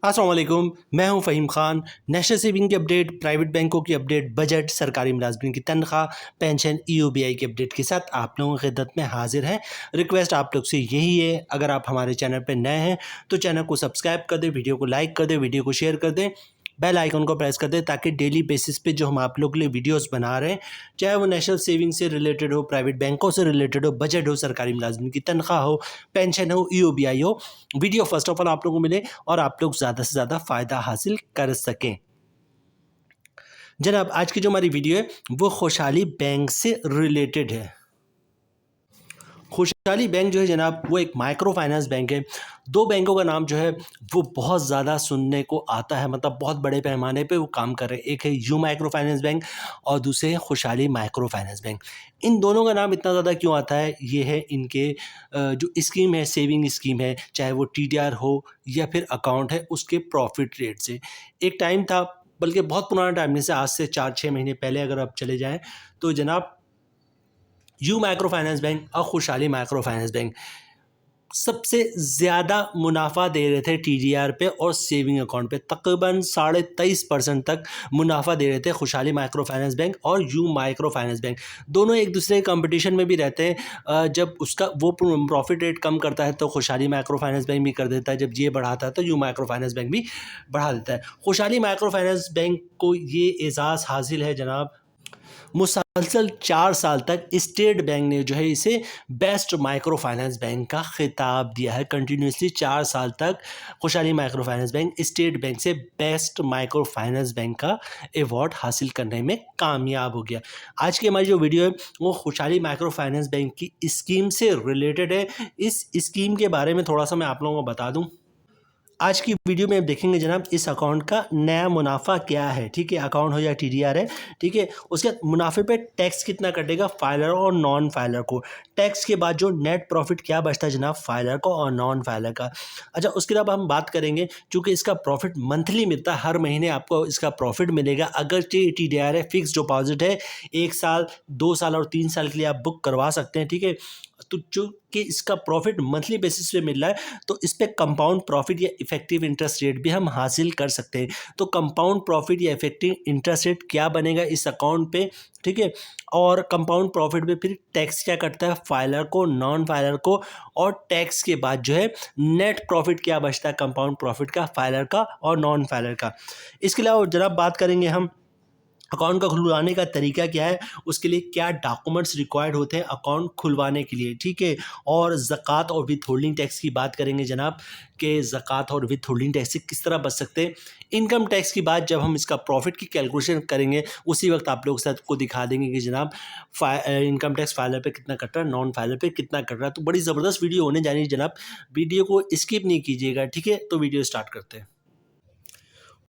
अस्सलाम वालेकुम, मैं हूं फ़हीम ख़ान। नेशनल सेविंग की अपडेट, प्राइवेट बैंकों की अपडेट, बजट, सरकारी मुलाज़िमीन की तनख्वाह, पेंशन, ईओबीआई की अपडेट के साथ आप लोगों की खिदमत में हाज़िर हैं। रिक्वेस्ट आप लोग से यही है, अगर आप हमारे चैनल पे नए हैं तो चैनल को सब्सक्राइब कर दें, वीडियो को लाइक कर दें, वीडियो को शेयर कर दें, बेल आइकन को प्रेस कर दें ताकि डेली बेसिस पे जो हम आप लोग के लिए वीडियोस बना रहे हैं, चाहे वो नेशनल सेविंग से रिलेटेड हो, प्राइवेट बैंकों से रिलेटेड हो, बजट हो, सरकारी मुलाज़िमीन की तनख्वाह हो, पेंशन हो, ईओबीआई हो, वीडियो फर्स्ट ऑफ ऑल आप लोगों को मिले और आप लोग ज़्यादा से ज़्यादा फ़ायदा हासिल कर सकें। जनाब, आज की जो हमारी वीडियो है वो खुशहाली बैंक से रिलेटेड है। खुशहाली बैंक जो है जनाब, वो एक माइक्रो फाइनेंस बैंक है। दो बैंकों का नाम जो है वो बहुत ज़्यादा सुनने को आता है, मतलब बहुत बड़े पैमाने पे वो काम कर रहे हैं। एक है यू माइक्रो फाइनेंस बैंक और दूसरे है खुशहाली माइक्रो फाइनेंस बैंक। इन दोनों का नाम इतना ज़्यादा क्यों आता है? ये है इनके जो स्कीम है, सेविंग स्कीम है, चाहे वो टीडीआर हो या फिर अकाउंट है, उसके प्रॉफिट रेट से। एक टाइम था, बल्कि बहुत पुराना टाइम में से, आज से 4-6 महीने पहले अगर आप चले जाएँ तो जनाब, यू माइक्रो फाइनेंस बैंक और खुशहाली माइक्रो फाइनेंस बैंक सबसे ज़्यादा मुनाफा दे रहे थे टीडीआर पे और सेविंग अकाउंट पे। तकरीबन 23.5% तक मुनाफा दे रहे थे खुशहाली माइक्रो फाइनेंस बैंक और यू माइक्रो फाइनेंस बैंक। दोनों एक दूसरे के कंपटीशन में भी रहते हैं। जब उसका वो प्रॉफिट रेट कम करता है तो खुशहाली माइक्रो फाइनेंस बैंक भी कर देता है, जब ये बढ़ाता है तो यू माइक्रो फाइनेंस बैंक भी बढ़ा देता है। खुशहाली माइक्रो फाइनेंस बैंक को ये एजाज़ हासिल है जनाब, मुसलसल 4 साल तक स्टेट बैंक ने जो है इसे बेस्ट माइक्रो फाइनेंस बैंक का खिताब दिया है। कंटिन्यूसली 4 साल तक खुशहाली micro finance bank state bank से बेस्ट माइक्रो फाइनेंस बैंक का अवार्ड हासिल करने में कामयाब हो गया। आज की हमारी जो वीडियो है वो खुशहाली माइक्रो फाइनेंस बैंक की स्कीम से रिलेटेड है। इस स्कीम के बारे में थोड़ा सा मैं आप लोगों को बता दूं। आज की वीडियो में आप देखेंगे जनाब, इस अकाउंट का नया मुनाफा क्या है। ठीक है, अकाउंट हो या टीडीआर है, ठीक है, उसके मुनाफे पे टैक्स कितना कटेगा फाइलर और नॉन फाइलर को। टैक्स के बाद जो नेट प्रॉफिट क्या बचता है जनाब, फाइलर को और नॉन फाइलर का। अच्छा, उसके बाद हम बात करेंगे, चूँकि इसका प्रॉफिट मंथली मिलता है, हर महीने आपको इसका प्रॉफिट मिलेगा। अगर टीडीआर है, फिक्स डिपॉजिट है, 1 साल, 2 साल और 3 साल के लिए आप बुक करवा सकते हैं। ठीक है, तो चूँकि इसका प्रॉफिट मंथली बेसिस पे मिल रहा है तो इस पे कंपाउंड प्रॉफिट या इफेक्टिव इंटरेस्ट रेट भी हम हासिल कर सकते हैं। तो कंपाउंड प्रॉफिट या इफेक्टिव इंटरेस्ट रेट क्या बनेगा इस अकाउंट पे, ठीक है, और कंपाउंड प्रॉफिट पे फिर टैक्स क्या कटता है फाइलर को, नॉन फाइलर को, और टैक्स के बाद जो है नेट प्रॉफिट क्या बचता है कंपाउंड प्रॉफिट का, फाइलर का और नॉन फाइलर का। इसके अलावा जरा बात करेंगे हम अकाउंट का खुलवाने का तरीका क्या है, उसके लिए क्या डॉक्यूमेंट्स रिक्वायर्ड होते हैं अकाउंट खुलवाने के लिए, ठीक है, और ज़कात और विथ होल्डिंग टैक्स की बात करेंगे जनाब, कि ज़कात और विथ होल्डिंग टैक्स से किस तरह बच सकते हैं। इनकम टैक्स की बात जब हम इसका प्रॉफिट की कैलकुलेशन करेंगे उसी वक्त आप लोग के साथ को दिखा देंगे कि जनाब इनकम टैक्स फाइलर पे कितना कट रहा है, नॉन फाइलर पे कितना कट रहा है। तो बड़ी ज़बरदस्त वीडियो होने जा रही है जनाब, वीडियो को स्किप नहीं कीजिएगा, ठीक है। तो वीडियो स्टार्ट करते हैं।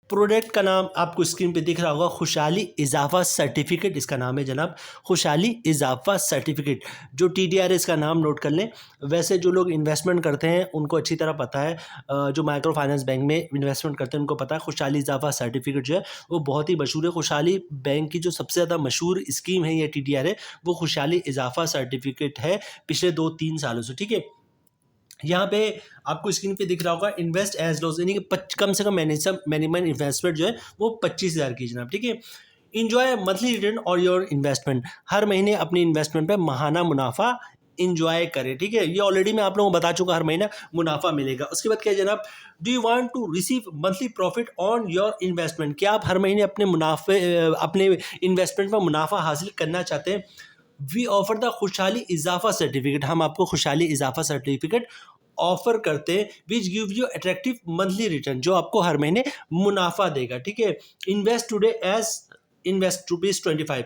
प्रोडक्ट का नाम आपको स्क्रीन पे दिख रहा होगा, खुशहाली इजाफा सर्टिफिकेट इसका नाम है जनाब, खुशहाली इजाफा सर्टिफिकेट। जो टीडीआर है इसका नाम नोट कर लें। वैसे जो लोग इन्वेस्टमेंट करते हैं उनको अच्छी तरह पता है, जो माइक्रो फाइनेंस बैंक में इन्वेस्टमेंट करते हैं उनको पता है खुशहाली इजाफा सर्टिफिकेट जो है वो बहुत ही मशहूर है। खुशहाली बैंक की जो सबसे ज़्यादा मशहूर स्कीम है या टीडीआर है वो खुशहाली इजाफा सर्टिफिकेट है पिछले 2-3 सालों से, ठीक है। यहाँ पे आपको स्क्रीन पे दिख रहा होगा इन्वेस्ट एज लॉस, यानी कि कम से कम मिनिमम इन्वेस्टमेंट जो है वो 25,000 की जनाब, ठीक है। इंजॉय मंथली रिटर्न और योर इन्वेस्टमेंट, हर महीने अपनी इन्वेस्टमेंट पे महाना मुनाफा इंजॉय करें, ठीक है। ये ऑलरेडी मैं आप लोगों को बता चुका, हर महीना मुनाफा मिलेगा। उसके बाद क्या है जनाब, do you want to receive monthly profit on your investment, क्या आप हर महीने अपने अपने इन्वेस्टमेंट पर मुनाफा हासिल करना चाहते हैं। वी ऑफर द खुशहाली इजाफा सर्टिफिकेट, हम आपको खुशहाली इजाफा सर्टिफिकेट ऑफर करते हैं which give you attractive monthly return, जो आपको हर महीने मुनाफा देगा, ठीक है। इन्वेस्ट टुडे एज इन्वेस्ट ₹25,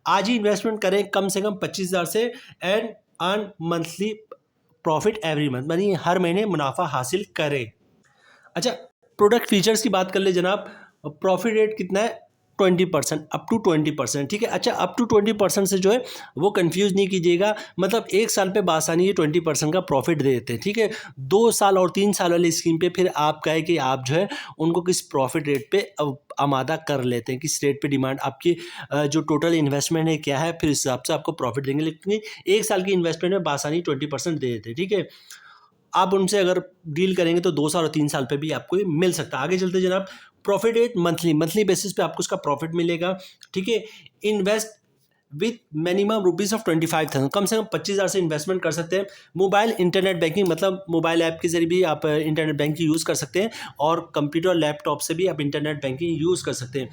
आज ही इन्वेस्टमेंट करें कम से कम 25,000 से, and earn monthly profit every month, यानी हर महीने मुनाफा हासिल करें। अच्छा, प्रोडक्ट फीचर्स की बात कर ले जनाब, प्रॉफिट रेट कितना है 20%, अप टू 20%, ठीक है। अच्छा, अप टू 20% से जो है वो कंफ्यूज नहीं कीजिएगा, मतलब 1 साल पे बासानी ये 20% का प्रॉफिट दे देते हैं, ठीक है। 2 साल और 3 साल वाली स्कीम पे फिर आप कहे कि आप जो है उनको किस प्रॉफिट रेट पे आमादा कर लेते हैं, किस रेट पे डिमांड आपकी जो टोटल इन्वेस्टमेंट है क्या है, फिर इस हिसाब से आपको प्रॉफिट देंगे। लेकिन 1 साल की इन्वेस्टमेंट में बासानी 20% दे देते हैं, ठीक है। आप उनसे अगर डील करेंगे तो 2 साल और 3 साल पे भी आपको ये मिल सकता है। आगे चलते जनाब, प्रॉफिट रेट मंथली बेसिस पे आपको इसका प्रॉफिट मिलेगा, ठीक है। Invest with minimum rupees of 25,000, कम से कम 25,000 से इन्वेस्टमेंट कर सकते हैं। मोबाइल इंटरनेट बैंकिंग, मतलब मोबाइल ऐप के जरिए भी आप इंटरनेट बैंकिंग यूज़ कर सकते हैं और कंप्यूटर और लैपटॉप से भी आप इंटरनेट बैंकिंग यूज़ कर सकते हैं।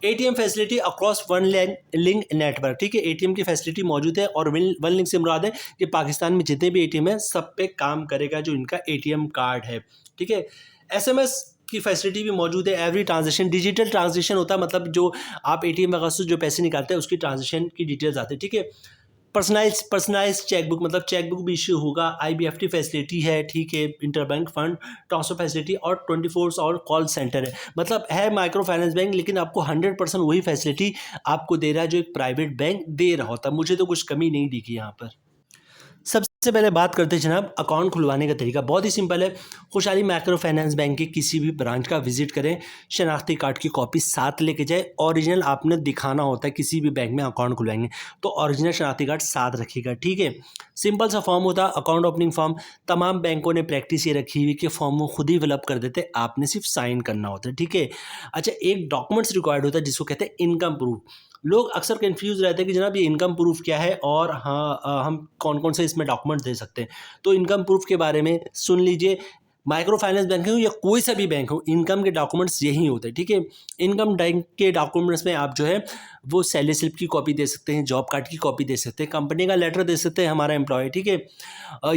ATM facility across one link network, ठीक है। एटीएम की फैसिलिटी मौजूद है और वन लिंक से मुराद है कि पाकिस्तान में जितने भी एटीएम है सब पे काम करेगा जो इनका एटीएम कार्ड है, ठीक है। एसएमएस की फैसिलिटी भी मौजूद है। एवरी ट्रांजेक्शन डिजिटल ट्रांजेक्शन होता है, मतलब जो आप एटीएम वगैरह से जो पैसे निकालते हैं उसकी ट्रांजेक्शन की डिटेल्स आती है, ठीक है। पर्सनलाइज चेकबुक, मतलब चेकबुक भी इश्यू होगा। आईबीएफटी फैसिलिटी है, ठीक है। इंटरबैंक फंड ट्रांसफर फैसिलिटी और 24 आवर कॉल सेंटर है, मतलब है माइक्रो फाइनेंस बैंक, लेकिन आपको 100% वही फैसिलिटी आपको दे रहा है जो एक प्राइवेट बैंक दे रहा होता है। मुझे तो कुछ कमी नहीं दिखी यहाँ पर। सबसे पहले बात करते हैं जनाब अकाउंट खुलवाने का तरीका। बहुत ही सिंपल है। खुशहाली माइक्रो फाइनेंस बैंक के किसी भी ब्रांच का विजिट करें, शनाख्ती कार्ड की कॉपी साथ लेके जाए। ओरिजिनल आपने दिखाना होता है, किसी भी बैंक में अकाउंट खुलवाएंगे तो ओरिजिनल शनाख्ती कार्ड साथ रखिएगा, ठीक है। सिंपल सा फॉर्म होता है अकाउंट ओपनिंग फॉर्म। तमाम बैंकों ने प्रैक्टिस ये रखी हुई कि फॉर्म वो खुद ही फिलअप कर देते, आपने सिर्फ साइन करना होता है, ठीक है। अच्छा, एक डॉक्यूमेंट्स रिक्वायर्ड होता है जिसको कहते हैं इनकम प्रूफ। लोग अक्सर कंफ्यूज रहते हैं कि जनाब ये इनकम प्रूफ क्या है और हाँ हम कौन कौन से इसमें डॉक्यूमेंट दे सकते हैं। तो इनकम प्रूफ के बारे में सुन लीजिए। माइक्रो फाइनेंस बैंक हो या कोई सा भी बैंक हो, इनकम के डॉक्यूमेंट्स यही होते हैं, ठीक है। इनकम बैंक के डॉक्यूमेंट्स में आप जो है वो सैलरी स्लिप की कॉपी दे सकते हैं, जॉब कार्ड की कॉपी दे सकते हैं, कंपनी का लेटर दे सकते हैं हमारा एम्प्लॉय, ठीक है।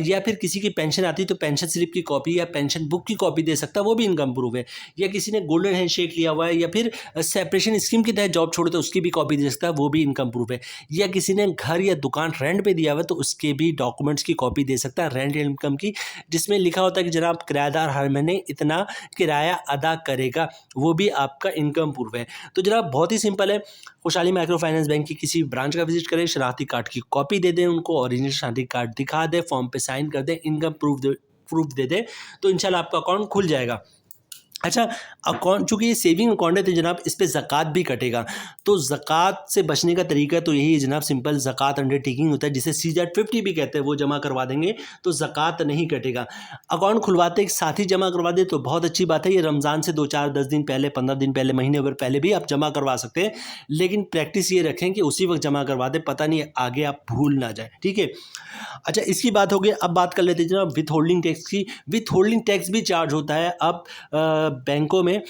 या फिर किसी की पेंशन आती है तो पेंशन स्लिप की कॉपी या पेंशन बुक की कॉपी दे सकता है, वो भी इनकम प्रूफ है। या किसी ने गोल्डन हैंडशेक लिया हुआ है या फिर सेपरेशन स्कीम के तहत जॉब छोड़े तो उसकी भी कॉपी दे सकता है, वो भी इनकम प्रूफ है। या किसी ने घर या दुकान रेंट पे दिया हुआ है तो उसके भी डॉक्यूमेंट्स की कॉपी दे सकता है, रेंट इनकम की, जिसमें लिखा होता है कि जनाब किराएदार हर महीने इतना किराया अदा करेगा, वो भी आपका इनकम प्रूफ है। तो जनाब बहुत ही सिंपल है। खुशहाली माइक्रो फाइनेंस बैंक की किसी ब्रांच का विजिट करें, शनाख्ती कार्ड की कॉपी दे दें उनको, ओरिजिनल शनाख्ती कार्ड दिखा दें, फॉर्म पे साइन कर दें, इनकम प्रूफ दे दें, तो इंशाल्लाह आपका अकाउंट खुल जाएगा। अच्छा, अकाउंट चूँकि ये सेविंग अकाउंट है तो जनाब इस पे ज़कात भी कटेगा। तो ज़कात से बचने का तरीका तो यही है जनाब, सिंपल ज़कात अंडरटेकिंग होता है जिसे CZ50 भी कहते हैं, वो जमा करवा देंगे तो ज़कात नहीं कटेगा। अकाउंट खुलवाते एक साथ ही जमा करवा दे तो बहुत अच्छी बात है। ये रमज़ान से 2-4-10 दिन पहले, 15 दिन पहले, महीने भर पहले भी आप जमा करवा सकते हैं, लेकिन प्रैक्टिस ये रखें कि उसी वक्त जमा करवा दें, पता नहीं आगे आप भूल ना जाए, ठीक है। अच्छा, इसकी बात हो गई। अब बात कर लेते हैं जनाब विथ होल्डिंग टैक्स की। विथ होल्डिंग टैक्स भी चार्ज होता है अब बैंकों में।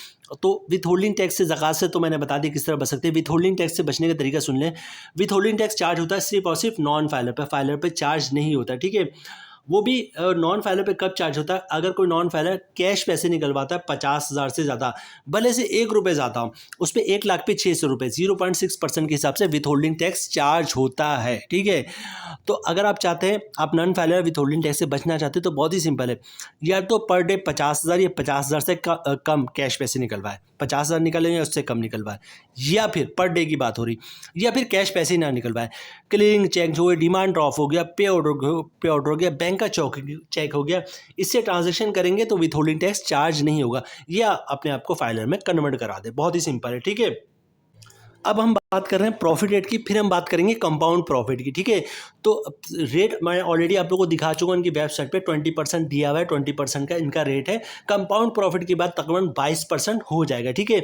तो विथ होल्डिंग टैक्स से, ज़कात से तो मैंने बता दिया किस तरह बच सकते हैं। विथ होल्डिंग टैक्स से बचने का तरीका सुन लें। विथ होल्डिंग टैक्स चार्ज होता है सिर्फ और सिर्फ नॉन फाइलर पे, फाइलर पे चार्ज नहीं होता, ठीक है। वो भी नॉन फाइलर पे कब चार्ज होता है, अगर कोई नॉन फाइलर कैश पैसे निकलवाता है 50,000 से ज़्यादा, भले से 1 रुपये ज़्यादा हो, उस पर 1 लाख पे 600 रुपये, 0.6% के हिसाब से विथ होल्डिंग टैक्स चार्ज होता है, ठीक है। तो अगर आप चाहते हैं, आप non filer with holding tax से बचना चाहते हैं तो बहुत ही सिंपल है। या तो पर डे 50,000 या 50,000 से कम कैश पैसे निकलवाए, 50,000 निकले या उससे कम निकलवाए, या फिर पर डे की बात हो रही, या फिर कैश पैसे ना निकलवाए। क्लियरिंग चेक जो है, डिमांड ड्राफ्ट हो गया, पे ऑर्डर हो गया, बैंक का चेक हो गया, इससे ट्रांजैक्शन करेंगे तो विथ होल्डिंग टैक्स चार्ज नहीं होगा, या अपने आप को फाइलर में कन्वर्ट करा दे। बहुत ही सिंपल है, ठीक है। अब हम बात कर रहे हैं प्रॉफिट रेट की, फिर हम बात करेंगे कंपाउंड प्रॉफिट की, ठीक है। तो रेट मैं ऑलरेडी आप लोगों को दिखा चुका हूँ उनकी वेबसाइट पे, 20% दिया हुआ है, 20% का इनका रेट है। कंपाउंड प्रॉफिट की बात तकरीबन 22% हो जाएगा, ठीक है।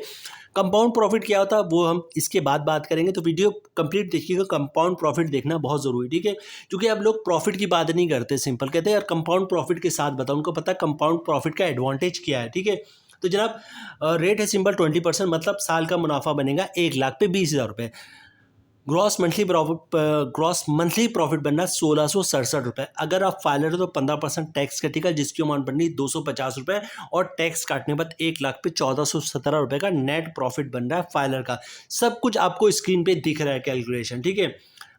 कंपाउंड प्रॉफिट क्या होता है वो हम इसके बाद बात करेंगे, तो वीडियो कंप्लीट देखिएगा। कंपाउंड प्रॉफिट देखना बहुत ज़रूरी, ठीक है, क्योंकि अब लोग प्रॉफिट की बात नहीं करते, सिंपल कहते हैं यार कंपाउंड प्रॉफिट के साथ बताओ, उनको पता है कंपाउंड प्रॉफिट का एडवांटेज क्या है, ठीक है। तो जनाब रेट है सिंपल 20%, मतलब साल का मुनाफा बनेगा 1 लाख पे 20,000 रुपये। ग्रॉस मंथली प्रॉफिट बनना 1,667 रुपये। अगर आप फाइलर हो तो 15% टैक्स कटेगा, जिसकी अमाउंट बननी 250 रुपये, और टैक्स काटने के बाद 1 लाख पे 1,417 रुपये का नेट प्रॉफिट बन रहा है फाइलर का। सब कुछ आपको स्क्रीन पे दिख रहा है कैलकुलेशन, ठीक है।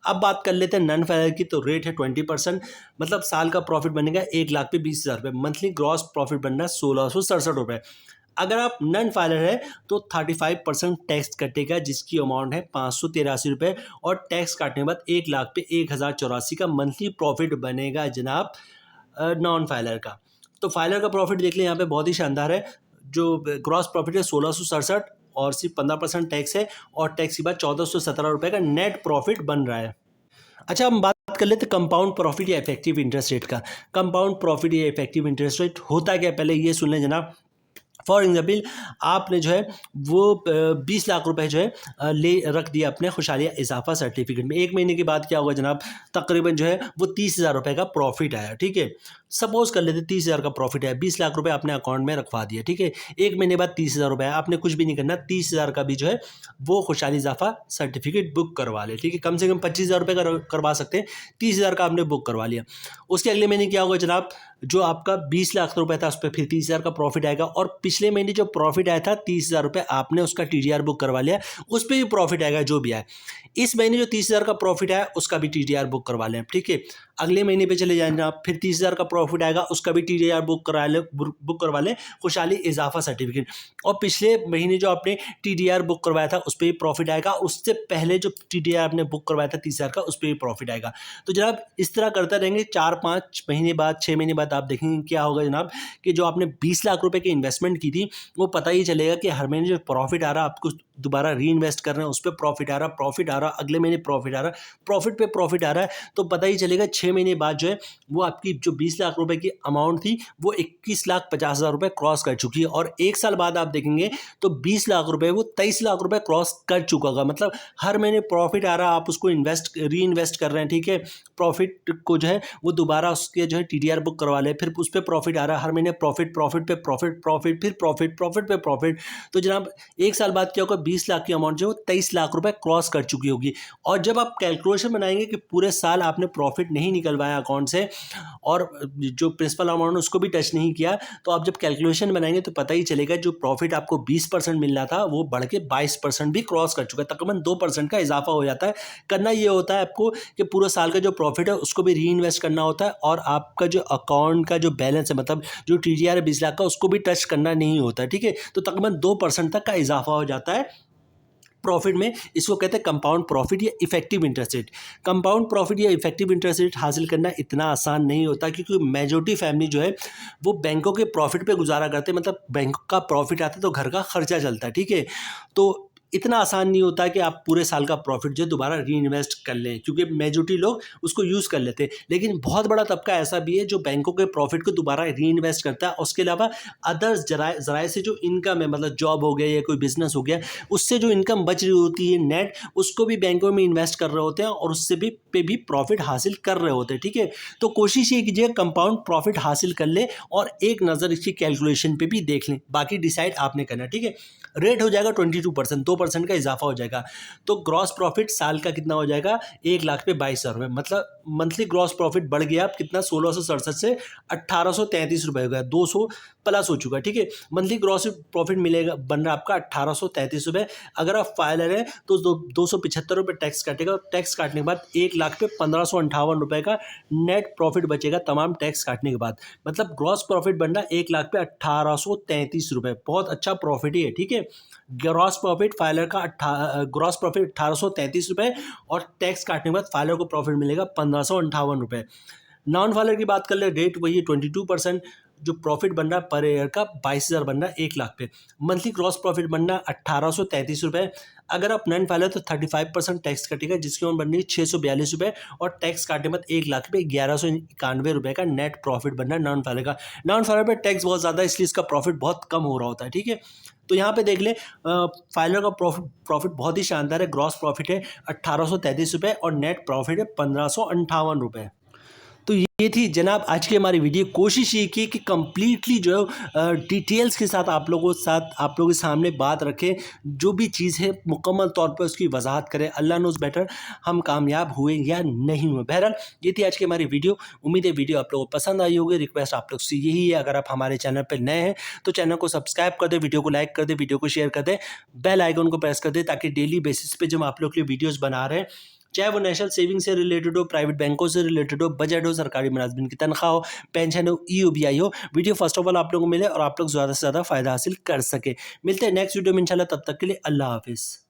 अब बात कर लेते हैं नन फाइलर की। तो रेट है 20%, मतलब साल का प्रॉफिट बनेगा 1 लाख पे 20,000 रुपये। मंथली ग्रॉस प्रॉफिट बनना है 1,667 रुपये। अगर आप नन फाइलर है तो 35% टैक्स कटेगा, जिसकी अमाउंट है 583 रुपये, और टैक्स काटने के बाद 1 लाख पे 1,084 का मंथली प्रॉफिट बनेगा जनाब नॉन फाइलर का। तो फाइलर का प्रॉफिट देख लें यहाँ पे, बहुत ही शानदार है। जो ग्रॉस प्रॉफिट है 1,667 और सिर्फ 15% टैक्स है, और टैक्स के बाद 1,417 रुपये का नेट प्रॉफिट बन रहा है। अच्छा, हम बात बात कर लेते कंपाउंड प्रॉफिट या इफेक्टिव इंटरेस्ट रेट का। कंपाउंड प्रॉफिट या इफेक्टिव इंटरेस्ट रेट होता क्या, पहले ये सुन लें जनाब। फॉर एग्जाम्पल आपने जो है वो 20 लाख रुपए जो है ले रख दिया अपने खुशहाली इजाफा सर्टिफिकेट में। 1 महीने के बाद क्या होगा जनाब, तकरीबन जो है वो 30,000 रुपये का प्रॉफिट आया, ठीक है। सपोज कर लेते 30,000 का प्रॉफिट आया, 20 लाख रुपए आपने अकाउंट में रखवा दिया, ठीक है। 1 महीने बाद 30,000 रुपये आया, आपने कुछ भी नहीं करना, 30,000 का भी जो है वो खुशहाली इजाफा सर्टिफिकेट बुक करवा ले, ठीक है। कम से कम 25,000 रुपये का करवा सकते हैं, 30,000 का आपने बुक करवा लिया। उसके अगले महीने क्या होगा जनाब, जो आपका 20 लाख रुपए था उस पर फिर 30,000 का प्रॉफिट आएगा, और पिछले महीने जो प्रॉफिट आया था 30,000 रुपये आपने उसका टीडीआर बुक करवा लिया, उस पर भी प्रॉफिट आएगा जो भी आया। इस महीने जो 30,000 का प्रॉफिट आया उसका भी टीडीआर बुक करवा लें, ठीक है। अगले महीने पे चले जाएंगे आप, फिर 30,000 का प्रॉफिट आएगा, उसका भी टीडीआर बुक करवा लें खुशहाली इजाफा सर्टिफिकेट। और पिछले महीने जो आपने टीडीआर बुक करवाया था उस पर भी प्रॉफिट आएगा, उससे पहले जो टीडीआर आपने बुक करवाया था 30,000 का उस पर भी प्रॉफिट आएगा। तो जनाब इस तरह करते रहेंगे, 4-5 महीने बाद 6 महीने बाद आप देखेंगे क्या होगा जनाब, कि जो आपने 20 लाख रुपए की इन्वेस्टमेंट की थी वो पता ही चलेगा कि हर महीने जो प्रॉफिट आ रहा है आपको दोबारा री इन्वेस्ट कर रहे हैं, उस पर प्रॉफिट आ रहा, अगले महीने प्रॉफिट आ रहा, प्रॉफिट पे प्रॉफिट आ रहा है। तो पता ही चलेगा 6 महीने बाद जो है वो आपकी जो 20 लाख रुपए की अमाउंट थी वो 21,50,000 रुपए क्रॉस कर चुकी है, और 1 साल बाद आप देखेंगे तो 20 लाख रुपए वो 23 लाख रुपए क्रॉस कर चुका होगा। मतलब हर महीने प्रॉफिट आ रहा, आप उसको री इन्वेस्ट कर रहे हैं, ठीक है। प्रॉफिट को जो है वो दोबारा उसके जो है टीडीआर बुक करवा ले, फिर उस पर प्रॉफिट आ रहा है, हर महीने प्रॉफिट पे प्रॉफिट फिर प्रॉफिट पे प्रॉफिट। तो जनाब 1 साल बाद क्या होगा, 20 लाख की अमाउंट जो है 23 लाख रुपए क्रॉस कर चुकी होगी। और जब आप कैलकुलेशन बनाएंगे कि पूरे साल आपने प्रॉफिट नहीं निकलवाया अकाउंट से और जो प्रिंसिपल अमाउंट उसको भी टच नहीं किया, तो आप जब कैलकुलेशन बनाएंगे तो पता ही चलेगा जो प्रॉफिट आपको 20% मिल रहा था वो बढ़ के 22% भी क्रॉस कर चुका है, तकरीबन 2% का इजाफा हो जाता है। करना ये होता है आपको कि पूरे साल का जो प्रॉफिट है उसको भी री इन्वेस्ट करना होता है, और आपका जो अकाउंट का जो बैलेंस है, मतलब जो टीडीआर है 20 लाख का, उसको भी टच करना नहीं होता है, ठीक है। तो तकरीबन 2% तक का इजाफा हो जाता है प्रॉफिट में। इसको कहते हैं कंपाउंड प्रॉफिट या effective interest rate. Compound profit या इफेक्टिव इंटरेस्ट रेट हासिल करना इतना आसान नहीं होता, क्योंकि मेजॉरिटी फैमिली जो है वो बैंकों के प्रॉफिट पे गुजारा करते हैं, मतलब बैंक का प्रॉफिट आता है तो घर का खर्चा चलता है, ठीक है। तो इतना आसान नहीं होता कि आप पूरे साल का प्रॉफिट जो दोबारा री इन्वेस्ट कर लें, क्योंकि मेजॉरिटी लोग उसको यूज़ कर लेते हैं। लेकिन बहुत बड़ा तबका ऐसा भी है जो बैंकों के प्रॉफिट को दोबारा री इन्वेस्ट करता है। उसके अलावा अदर्स जराए से जो इनकम है, मतलब जॉब हो गया या कोई बिजनेस हो गया, उससे जो इनकम बच रही होती है नेट, उसको भी बैंकों में इन्वेस्ट कर रहे होते हैं और उससे भी प्रॉफिट हासिल कर रहे होते हैं, ठीक है। तो कोशिश ये कीजिए कंपाउंड प्रॉफिट हासिल कर ले और एक नज़र इसकी कैलकुलेशन पे भी देख लें, बाकी डिसाइड आपने करना, ठीक है। रेट हो जाएगा 22%, 2% का इजाफा हो जाएगा। तो ग्रॉस प्रॉफिट साल का कितना हो जाएगा, 1 लाख पे 22,000 रुपये, मतलब मंथली ग्रॉस प्रॉफिट बढ़ गया आप कितना, 1667 से 1833 रुपये हो गया, 200 प्लस हो चुका है, ठीक है। मंथली ग्रॉस प्रॉफिट मिलेगा, बन रहा है आपका 1833 रुपये। अगर आप फाइलर हैं तो 275 रुपये टैक्स काटेगा, टैक्स काटने के बाद 1 लाख पे 1558 रुपये का नेट प्रॉफिट बचेगा तमाम टैक्स काटने के बाद। मतलब ग्रॉस प्रॉफिट बन रहा है 1 लाख पे 1833 रुपये, बहुत अच्छा प्रॉफिट ही है, ठीक है। ग्रॉस प्रॉफिट फाइलर का ग्रॉस प्रॉफिट 1833 रुपये, और टैक्स काटने के बाद फाइलर को प्रॉफिट मिलेगा 1558 रुपये। नॉन फाइलर की बात कर ले, रेट वही 22%, जो प्रॉफिट बन रहा है पर ईयर का 22,000 बन रहा है 1 लाख पे। मंथली ग्रॉस प्रॉफिट बन रहा है 1833 रुपये। अगर आप नॉन फाइलर तो 35% टैक्स कटेगा, जिसकी अमाउंट बन रही है 642 रुपये, और टैक्स काटने बाद 1 लाख पे 1191 रुपये का नेट प्रॉफिट बन रहा है नॉन फाइलर का। नॉन फाइलर पे टैक्स बहुत ज़्यादा है, इसलिए इसका प्रॉफिट बहुत कम हो रहा होता है, ठीक है। तो यहाँ पे देख ले, फाइलर का प्रॉफिट बहुत ही शानदार है। ग्रॉस प्रॉफिट है 1833 रुपये और नेट प्रॉफिट है 1558 रुपये। तो ये थी जनाब आज की हमारी वीडियो। कोशिश ये की कि कम्प्लीटली जो है डिटेल्स के साथ आप लोगों के सामने बात रखें, जो भी चीज़ है मुकम्मल तौर पर उसकी वजाहत करें। अल्लाह नोज़ बेटर हम कामयाब हुए या नहीं हुए। बहरहाल ये थी आज की हमारी वीडियो। उम्मीद है वीडियो आप लोगों को पसंद आई होगी। रिक्वेस्ट आप लोग से यही है, अगर आप हमारे चैनल पर नए हैं तो चैनल को सब्सक्राइब कर दें, वीडियो को लाइक कर दें, वीडियो को शेयर कर दें, बेल आइकन को प्रेस कर दें, ताकि डेली बेसिस पे जब आप लोग के लिए वीडियोज़ बना रहे हैं, चाहे वो नेशनल सेविंग से रिलेटेड हो, प्राइवेट बैंकों से रिलेटेड हो, बजट हो, सरकारी मुलाजमिन की तनख्वाह हो, पेंशन हो, ईओबीआई हो, वीडियो फर्स्ट ऑफ ऑल आप लोगों को मिले और आप लोग ज़्यादा से ज़्यादा फ़ायदा हासिल कर सके। मिलते हैं नेक्स्ट वीडियो में इंशाल्लाह, तब तक के लिए अल्लाह हाफिज़।